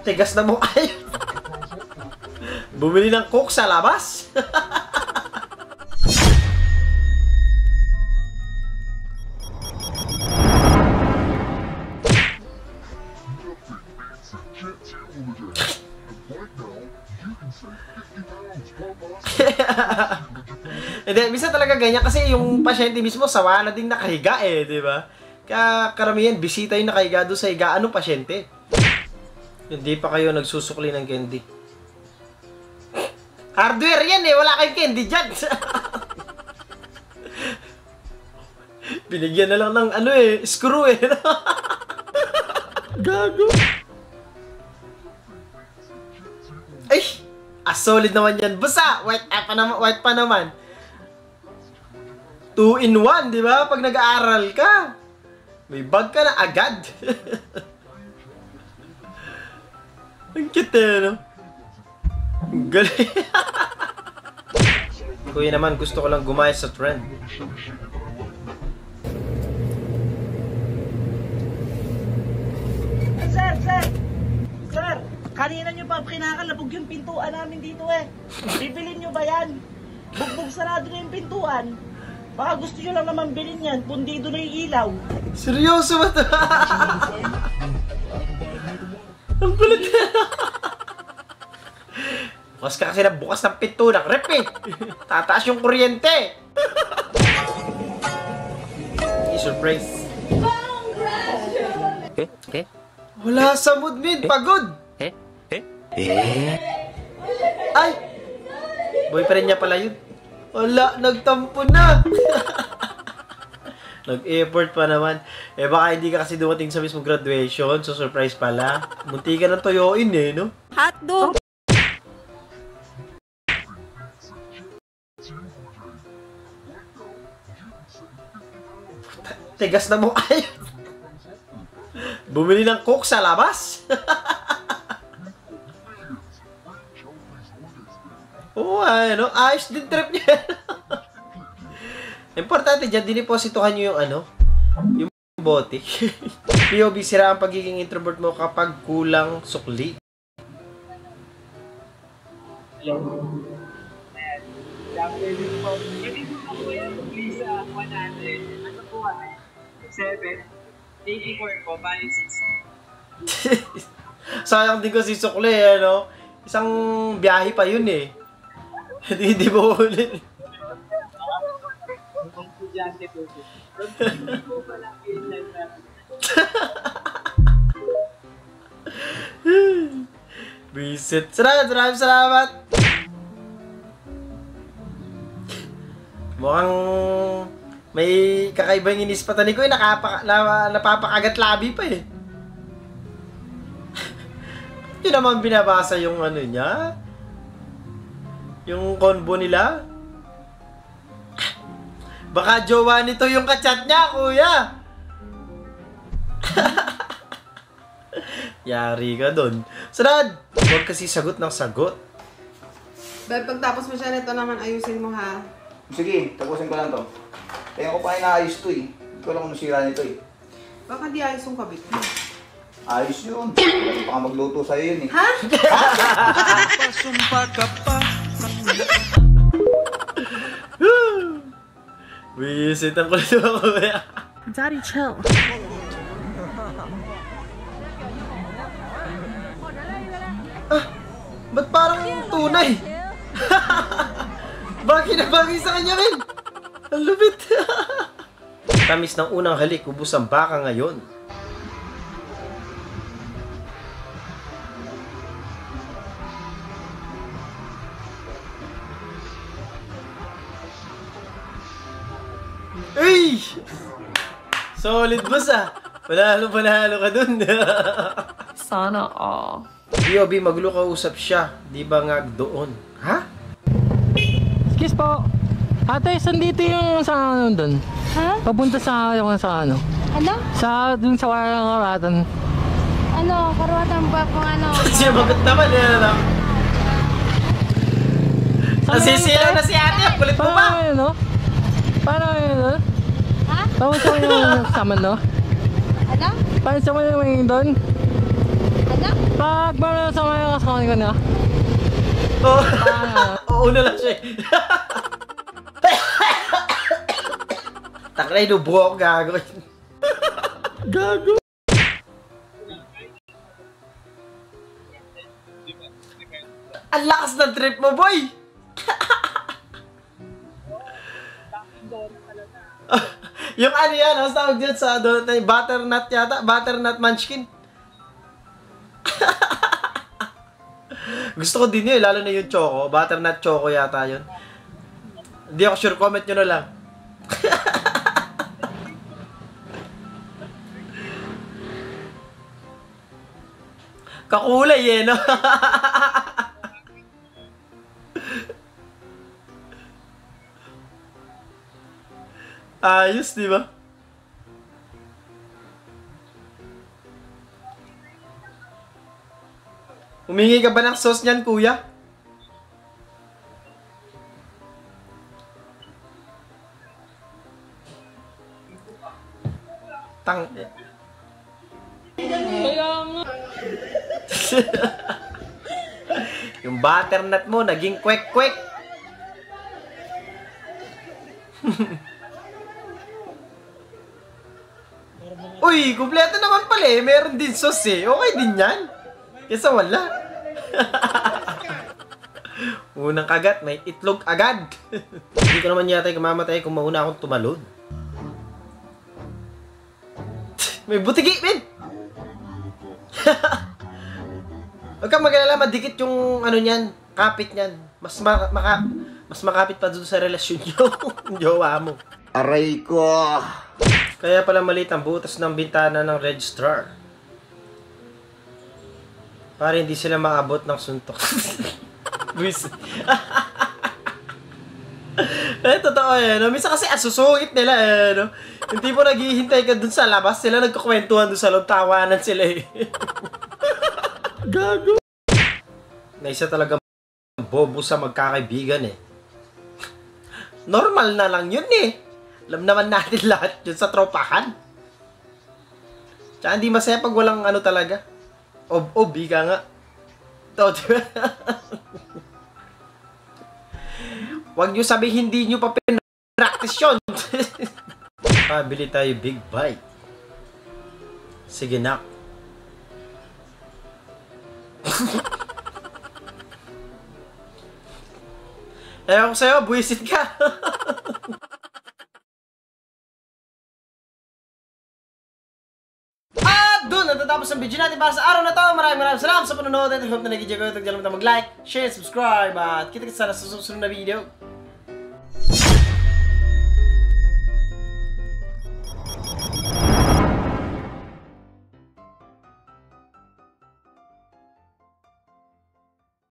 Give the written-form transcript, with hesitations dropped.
Tigas na mukha yun. Bumili ng coke sa labas. Hindi, minsan talaga ganyan kasi yung pasyente mismo sawa na ding nakahiga eh, di ba? Kaya karamihan, bisita yung nakahiga doon sa higaan ng pasyente. Hindi pa kayo nagsusukli ng candy. Hardware yan eh, wala kayong candy dyan. Binigyan na lang ng ano eh, screw eh. Gago. Ay! Solid naman yan. Basta, white pa naman. 2 in 1, di ba? Pag nag-aaral ka, may bag ka na agad. Ang cute eh, no? Ang galing. Kuya naman, gusto ko lang gumaya sa trend. Sir! Kanina nyo pa kinakalabog yung pintuan namin dito eh. Bibilin nyo ba yan? Bugbog sarado na yung pintuan. Baka gusto nyo lang naman bilhin yan. Pundido na yung ilaw. Seryoso ba ito? Ang kulit na. Bukas ka kasi na bukas ng pinto ng rep eh. Tataas yung kuryente. I-surprise. Eh? Wala sa mood mid. Pagod. Ay! Boyfriend niya pala yun. Wala, nagtampo na. Nag-effort pa naman. Eh baka hindi ka kasi dumating sa mismo graduation, so surprise pala. Munti ka ng toyoin eh, no? Hotdog! Tigas na mukha yun. Bumili ng coke sa labas. Oo, ano, ayos din trip niya. Importante dyan, dinipositohan nyo yung ano, yung bote. POV, sira ang pagiging introvert mo kapag kulang sukli. Hello? Ayan. Pwede mo po yan please sa 100. Ano po 7? 84 po, bali 6. Sayang din ko si sukli, ano. Isang biyahe pa yun eh. Hindi mo ulit. Ang estudyante po po. Hindi po pala kailan natin. Visit. Salamat. Mukhang may kakaibang inispatan ni ko eh. Napapakagat labi pa eh. Yun naman binabasa yung ano niya. Yung combo nila. Baka jowa nito yung kachat niya, kuya. Yari ka dun. Sunod! Huwag kasi sagot ng sagot. Babe, pagtapos mo siya nito naman, ayusin mo ha. Sige, tapusin ko lang to. Kaya ko pa inaayos to eh. Hindi ko lang kung nasira nito eh. Baka di ayos yung kabit mo. Ayos yun. Wala pa magluto sa'yo yun eh. Ha? Pasumpa ka pa. Visit ang kulit mo, kuya. Daddy, chill. Ba't parang tunay? Bagay na bagay sa kanya rin. Ang lupit. Tamis ng unang halik, ubus ang baka ngayon. Ay! Solid boss ah. Panalo ka dun. Sana all. POV, magulo kausap siya. Di ba nga doon? Ha? Excuse po. Ate, saan dito yung sa ano doon? Ha? Papunta sa yung sa ano? Ano? Sa dun sa Warangawatan. Ano? Karuatan ba pang ano? Siya magot naman yan. Ano? Nasisilaw na si ate. Ang kulit mo Paano pa. yun, no? Paano yun, no? Ha? Paano sa kanya kasama, no? Ano? Paano sa kanya yung doon? Ano? Pag paano sa kanya kasama ko na? Oo. Oo na lang siya. Takla, inubo ako, gago. Gago! Ang lakas ng trip mo, boy! Yung ano yan, ang tawag dyan sa donut na yung butternut yata, butternut munchkin. Gusto ko din yun, lalo na yung choco, butternut choco yata yun. Hindi ako sure, comment nyo na lang. Kakulay eh, no? Ayos, di ba? Humingi ka ba ng sauce niyan, kuya? Tang... Yung butternut mo, naging kwek-kwek. Uy, kumpleto naman pala eh. Meron din sauce eh. Okay din yan. Kesa wala. Unang kagat, may itlog agad. Hindi ko naman yata kamamatay kung mauna akong tumalon. May butigi, men! Huwag kang mag-alala, madikit yung ano niyan, kapit niyan. Mas makapit pa doon sa relasyon nyo. Yung jowa mo. Aray ko! Kaya pala maliit ang butas ng bintana ng registrar. Para hindi sila maabot ng suntok. Buwis. Eh, totoo eh, no? Minsan kasi asusungit nila eh, no? Yung tipo naghihintay ka dun sa labas, sila nagkukwentuhan dun sa loob, tawanan sila eh. Gago. Na isa talaga bobo sa magkakaibigan eh. Normal na lang yun eh. Alam naman natin lahat yun sa tropahan. Tsaka hindi masaya pag walang ano talaga. Ob-ob, ika nga. Ito, diba? Huwag nyo sabihin hindi nyo pa pinractice yun. Pabili tayo big bite. Sige na. Ewan ko sa'yo, buwisit ka. At doon, natatapos ang video natin para sa araw na to. Maraming salamat sa panonood. I hope na nag-enjoy kayo. Huwag mag-like, share, subscribe. At kita-kita sana sa susunod na video.